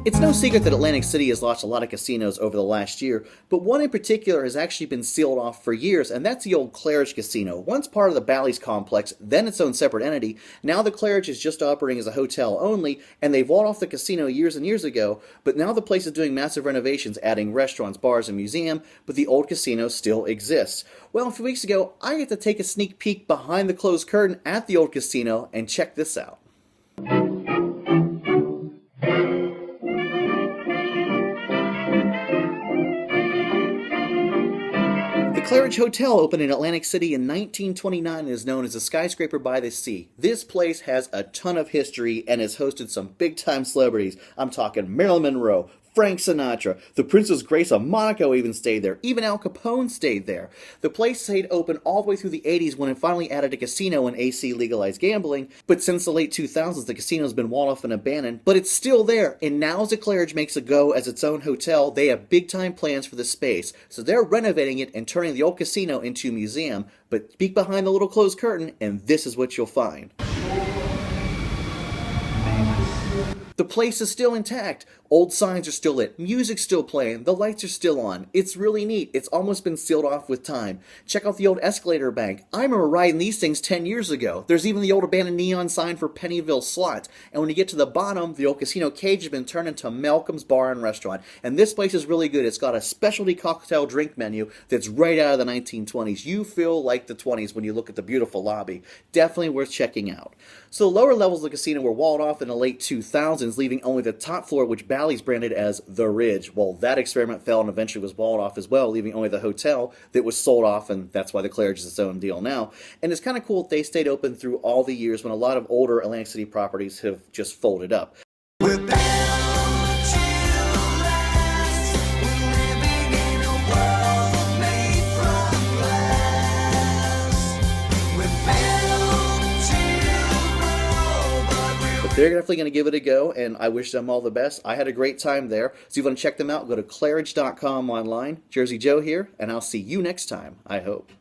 It's no secret that Atlantic City has lost a lot of casinos over the last year, but one in particular has actually been sealed off for years, and that's the old Claridge Casino. Once part of the Bally's complex, then its own separate entity, now the Claridge is just operating as a hotel only, and they walled off the casino years and years ago, but now the place is doing massive renovations, adding restaurants, bars, and museum, but the old casino still exists. Well, a few weeks ago, I got to take a sneak peek behind the closed curtain at the old casino, and check this out. The Claridge Hotel opened in Atlantic City in 1929 and is known as the Skyscraper by the Sea. This place has a ton of history and has hosted some big-time celebrities. I'm talking Marilyn Monroe, Frank Sinatra, the Princess Grace of Monaco even stayed there. Even Al Capone stayed there. The place stayed open all the way through the 80s when it finally added a casino when AC legalized gambling. But since the late 2000s, the casino's been walled off and abandoned. But it's still there. And now as the Claridge makes a go as its own hotel, they have big-time plans for the space. So they're renovating it and turning the old casino into a museum. But peek behind the little closed curtain, and this is what you'll find. The place is still intact. Old signs are still lit. Music's still playing. The lights are still on. It's really neat. It's almost been sealed off with time. Check out the old escalator bank. I remember riding these things 10 years ago. There's even the old abandoned neon sign for Pennyville Slot. And when you get to the bottom, the old casino cage has been turned into Malcolm's Bar and Restaurant. And this place is really good. It's got a specialty cocktail drink menu that's right out of the 1920s. You feel like the 20s when you look at the beautiful lobby. Definitely worth checking out. So the lower levels of the casino were walled off in the late 2000s, leaving only the top floor, which Bally's branded as The Ridge. Well, that experiment failed and eventually was walled off as well, leaving only the hotel that was sold off, and that's why the Claridge is its own deal now. And it's kind of cool that they stayed open through all the years when a lot of older Atlantic City properties have just folded up. They're definitely going to give it a go, and I wish them all the best. I had a great time there. So if you want to check them out, go to claridge.com online. Jersey Joe here, and I'll see you next time, I hope.